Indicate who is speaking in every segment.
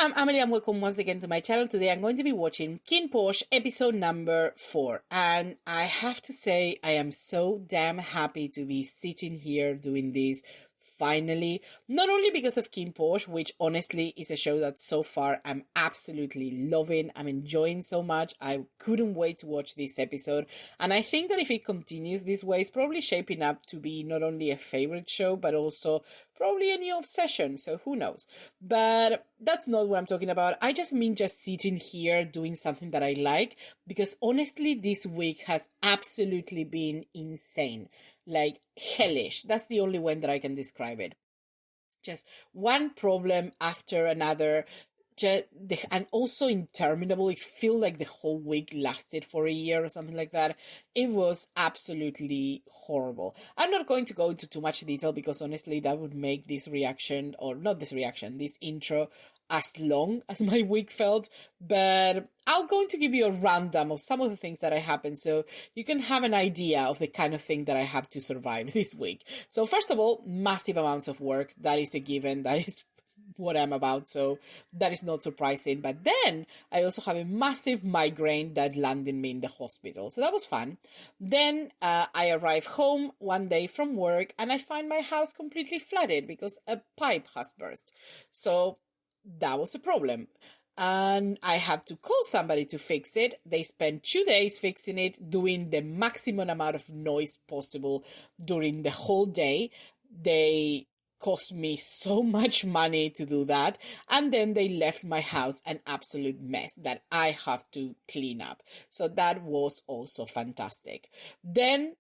Speaker 1: I'm Amelie and welcome once again to my channel. Today I'm going to be watching Kinnporsche episode number 4. And I have to say I am so damn happy to be sitting here doing this finally. Not only because of Kinnporsche, which honestly is a show that so far I'm absolutely loving. I'm enjoying so much. I couldn't wait to watch this episode. And I think that if it continues this way, it's probably shaping up to be not only a favorite show, but also probably a new obsession, so who knows. But that's not what I'm talking about. I just mean just sitting here doing something that I like, because honestly this week has absolutely been insane, like hellish. That's the only way that I can describe it. Just one problem after another, and also interminable. It feel like the whole week lasted for a year or something like that. It was absolutely horrible. I'm not going to go into too much detail because honestly that would make this reaction, or not this reaction, this intro, as long as my week felt, but I'm going to give you a rundown of some of the things that I happened so you can have an idea of the kind of thing that I have to survive this week. So first of all, massive amounts of work. That is a given. That is what I'm about, so that is not surprising. But then I also have a massive migraine that landed me in the hospital, so that was fun. Then I arrive home one day from work and I find my house completely flooded because a pipe has burst. So that was a problem. And I have to call somebody to fix it. They spent 2 days fixing it, doing the maximum amount of noise possible during the whole day. They cost me so much money to do that, and then they left my house an absolute mess that I have to clean up. So that was also fantastic. Then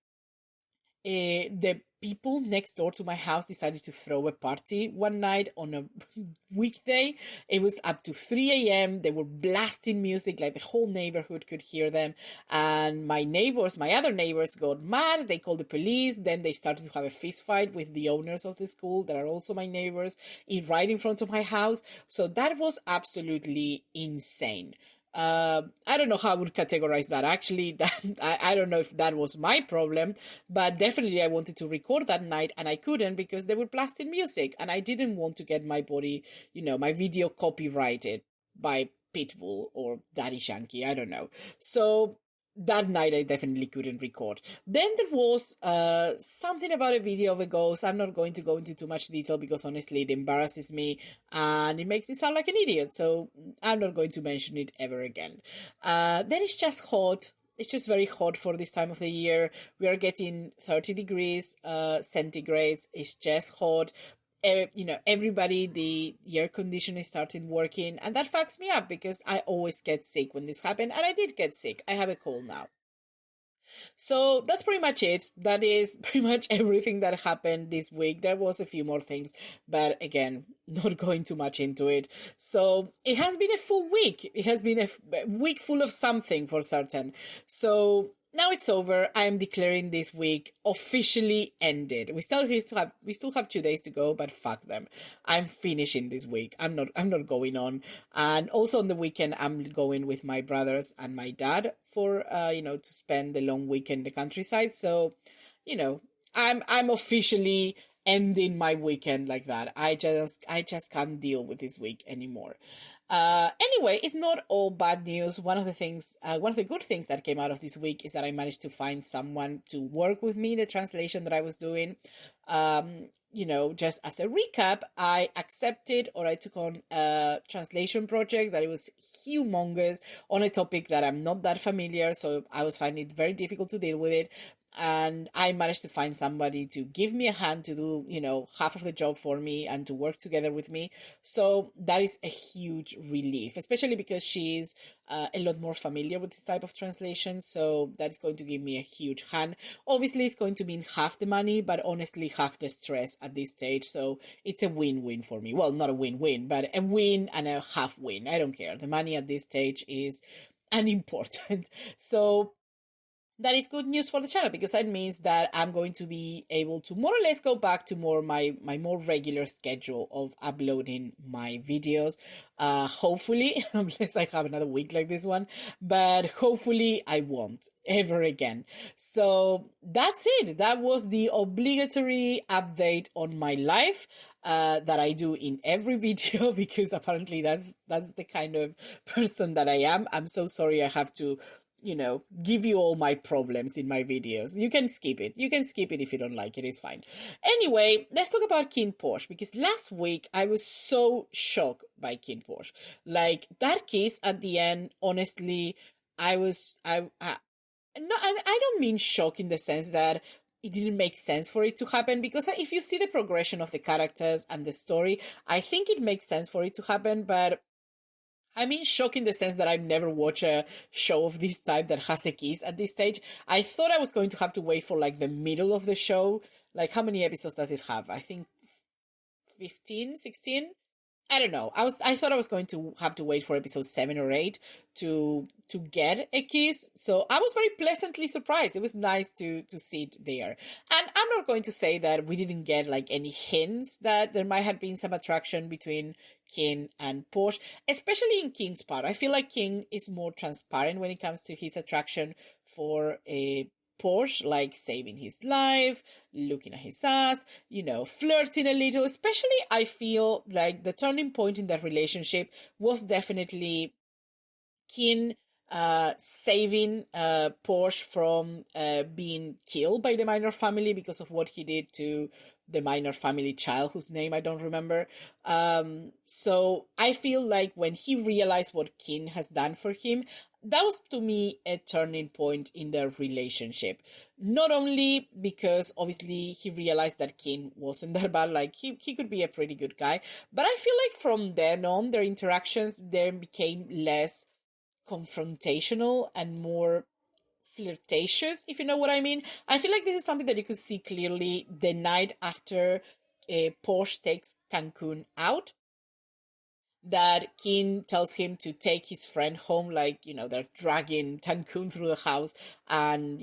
Speaker 1: the people next door to my house decided to throw a party one night on a weekday. It was up to 3 a.m. They were blasting music, like the whole neighborhood could hear them. And my other neighbors got mad. They called the police. Then they started to have a fist fight with the owners of the school that are also my neighbors right in front of my house. So that was absolutely insane. I don't know how I would categorize that. Actually, that I don't know if that was my problem, but definitely I wanted to record that night and I couldn't because they were blasting music and I didn't want to get my my video copyrighted by Pitbull or Daddy Yankee. I don't know. So that night I definitely couldn't record. Then there was something about a video of a ghost. I'm not going to go into too much detail because honestly it embarrasses me and it makes me sound like an idiot. So I'm not going to mention it ever again. Then it's just hot. It's just very hot for this time of the year. We are getting 30 degrees centigrades. It's just hot. Everybody, the air conditioner started working, and that fucks me up because I always get sick when this happened, and I did get sick. I have a cold now. So that's pretty much it. That is pretty much everything that happened this week. There was a few more things, but again, not going too much into it. So it has been a full week. It has been a week full of something for certain. So now it's over. I am declaring this week officially ended. We still have 2 days to go, but fuck them. I'm finishing this week. I'm not going on. And also on the weekend, I'm going with my brothers and my dad for to spend the long weekend in the countryside. So, I'm officially ending my weekend like that. I just can't deal with this week anymore. Anyway, it's not all bad news. One of the good things that came out of this week is that I managed to find someone to work with me in the translation that I was doing. Just as a recap, I took on a translation project that it was humongous on a topic that I'm not that familiar, so I was finding it very difficult to deal with it. And I managed to find somebody to give me a hand to do, half of the job for me and to work together with me. So that is a huge relief, especially because she's a lot more familiar with this type of translation. So that is going to give me a huge hand. Obviously, it's going to mean half the money, but honestly, half the stress at this stage. So it's a win-win for me. Well, not a win-win, but a win and a half win. I don't care. The money at this stage is unimportant. So that is good news for the channel, because that means that I'm going to be able to more or less go back to my more regular schedule of uploading my videos. Hopefully, unless I have another week like this one, but hopefully I won't ever again. So that's it. That was the obligatory update on my life. That I do in every video, because apparently that's the kind of person that I am. I'm so sorry I have to, give you all my problems in my videos. You can skip it. You can skip it if you don't like it. It's fine. Anyway, let's talk about Kinnporsche, because last week I was so shocked by Kinnporsche. Like, that kiss at the end, honestly, no, and I don't mean shock in the sense that it didn't make sense for it to happen, because if you see the progression of the characters and the story, I think it makes sense for it to happen, but I mean shock in the sense that I've never watched a show of this type that has a kiss at this stage. I thought I was going to have to wait for like the middle of the show. Like, how many episodes does it have? I think 15, 16. I don't know. I thought I was going to have to wait for episode 7 or 8 to get a kiss. So I was very pleasantly surprised. It was nice to see it there. And I'm not going to say that we didn't get like any hints that there might have been some attraction between King and Porsche, especially in King's part. I feel like King is more transparent when it comes to his attraction for a Porsche, like saving his life, looking at his ass, flirting a little. Especially, I feel like the turning point in that relationship was definitely King saving Porsche from being killed by the Minor family because of what he did to the Minor family child, whose name I don't remember. So I feel like when he realized what King has done for him, that was to me a turning point in their relationship. Not only because obviously he realized that King wasn't that bad, like he could be a pretty good guy, but I feel like from then on their interactions then became less confrontational and more flirtatious, if you know what I mean. I feel like this is something that you could see clearly the night after Porsche takes TANKHUN out, that King tells him to take his friend home, like, they're dragging TANKHUN through the house, and,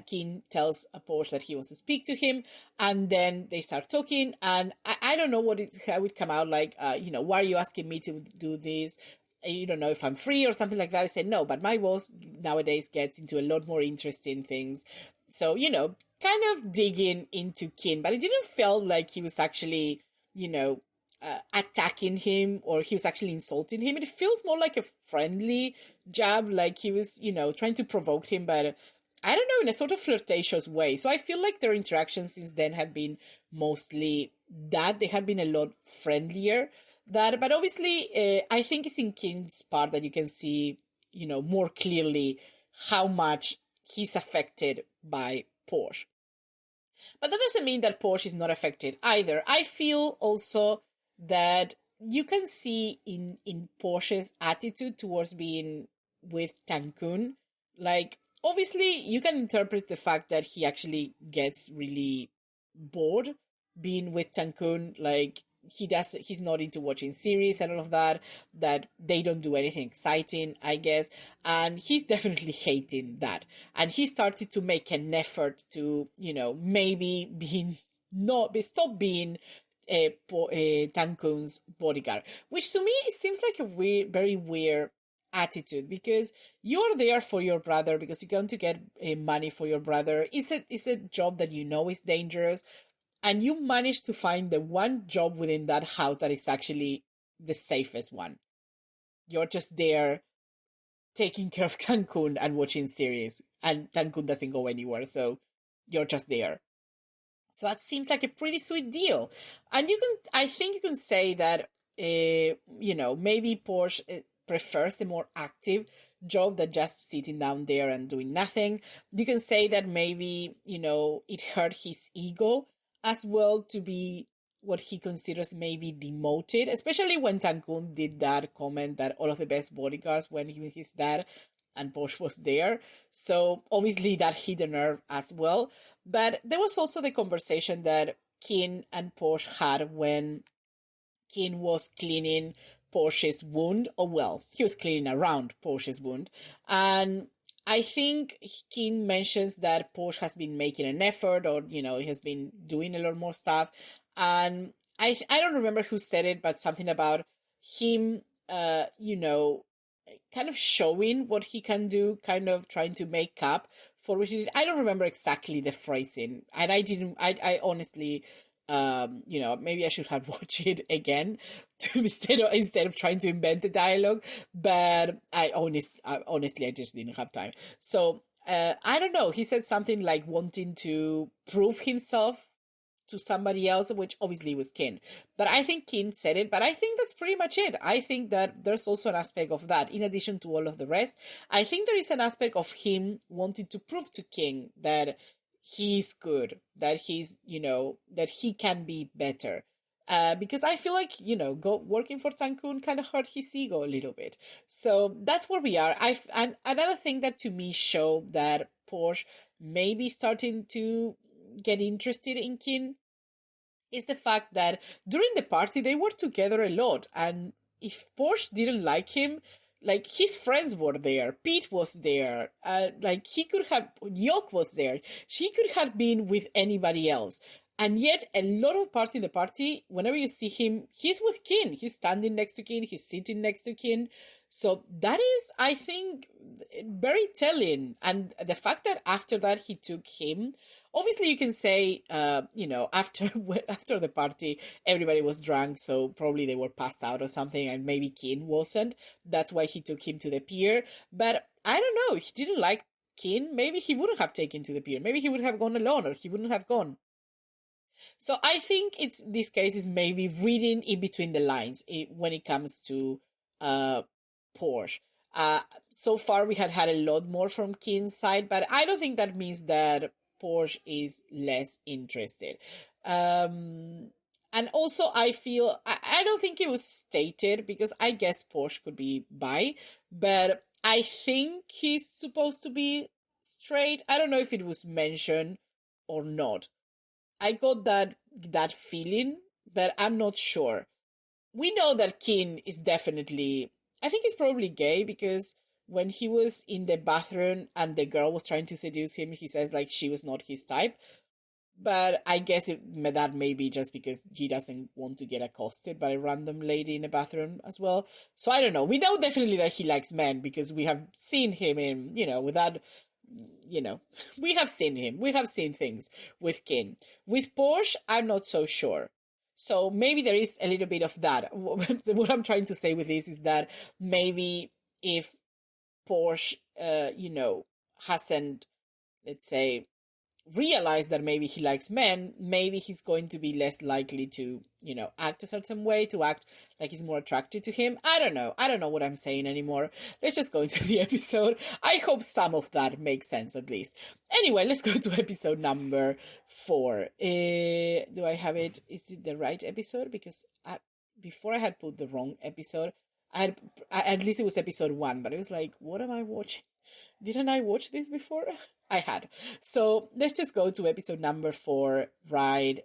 Speaker 1: King tells Porsche that he wants to speak to him, and then they start talking, and I don't know how it would come out, like, why are you asking me to do this? You don't know if I'm free or something like that. I said, no, but my boss nowadays gets into a lot more interesting things. So, kind of digging into King, but it didn't feel like he was actually, attacking him or he was actually insulting him. It feels more like a friendly jab, like he was, trying to provoke him, but I don't know, in a sort of flirtatious way. So I feel like their interactions since then had been mostly that. They had been a lot friendlier. But obviously, I think it's in King's part that you can see, more clearly how much he's affected by Porsche. But that doesn't mean that Porsche is not affected either. I feel also that you can see in Porsche's attitude towards being with TANKHUN, like, obviously you can interpret the fact that he actually gets really bored being with TANKHUN, like he's not into watching series and all of that they don't do anything exciting, I guess, and he's definitely hating that, and he started to make an effort to, maybe stop being TANKHUN's bodyguard, which to me it seems like a very weird attitude, because you are there for your brother, because you're going to get money for your brother. It's a job that is dangerous, and you manage to find the one job within that house that is actually the safest one. You're just there taking care of TANKHUN and watching series, and TANKHUN doesn't go anywhere, so you're just there. So that seems like a pretty sweet deal. And I think you can say that, maybe Porsche prefers a more active job than just sitting down there and doing nothing. You can say that maybe, it hurt his ego as well to be what he considers maybe demoted, especially when TANKHUN did that comment that all of the best bodyguards went with his dad and Porsche was there. So obviously that hit a nerve as well. But there was also the conversation that King and Porsche had when King was cleaning Porsche's wound. Oh, well, he was cleaning around Porsche's wound. And I think Kin mentions that Porsche has been making an effort, or he has been doing a lot more stuff, and I don't remember who said it, but something about him, kind of showing what he can do, kind of trying to make up for what he did. I don't remember exactly the phrasing, and I didn't. I honestly, maybe I should have watched it again instead of trying to invent the dialogue. But honestly, I just didn't have time. So I don't know. He said something like wanting to prove himself to somebody else, which obviously was Kin. But I think Kin said it, but I think that's pretty much it. I think that there's also an aspect of that, in addition to all of the rest. I think there is an aspect of him wanting to prove to Kin that he's good, that that he can be better. Because I feel like, working for TANKHUN kind of hurt his ego a little bit. So that's where we are. And another thing that to me showed that Porsche may be starting to get interested in Kin is the fact that during the party they were together a lot, and if Porsche didn't like him, like his friends were there, Pete was there, like he could have, Yok was there, he could have been with anybody else. And yet, a lot of parts in the party, whenever you see him, he's with Kin. He's standing next to Kin. He's sitting next to Kin. So that is, I think, very telling. And the fact that after that he took him, obviously you can say, after the party, everybody was drunk, so probably they were passed out or something, and maybe Kin wasn't. That's why he took him to the pier. But I don't know. If he didn't like Kin, maybe he wouldn't have taken to the pier. Maybe he would have gone alone, or he wouldn't have gone. So I think this case is maybe reading in between the lines when it comes to Porsche. So far we had a lot more from Kin's side, but I don't think that means that Porsche is less interested. And also I feel, I don't think it was stated, because I guess Porsche could be bi, but I think he's supposed to be straight. I don't know if it was mentioned or not. I got that feeling, but I'm not sure. We know that Kin is definitely, I think he's probably gay, because when he was in the bathroom and the girl was trying to seduce him, he says like she was not his type. But I guess that may be just because he doesn't want to get accosted by a random lady in a bathroom as well. So I don't know. We know definitely that he likes men, because we have seen him in, without, we have seen him. We have seen things with Kin. With Porsche, I'm not so sure. So maybe there is a little bit of that. What I'm trying to say with this is that maybe if Porsche, hasn't, let's say, realized that maybe he likes men, maybe he's going to be less likely to, act a certain way, to act like he's more attracted to him. I don't know what I'm saying anymore. Let's just go into the episode. I hope some of that makes sense at least. Anyway, let's go to episode number 4. Do I have it? Is it the right episode? Because before I had put the wrong episode. At least it was episode 1, but it was like, what am I watching? Didn't I watch this before? I had. So let's just go to episode number 4, Ride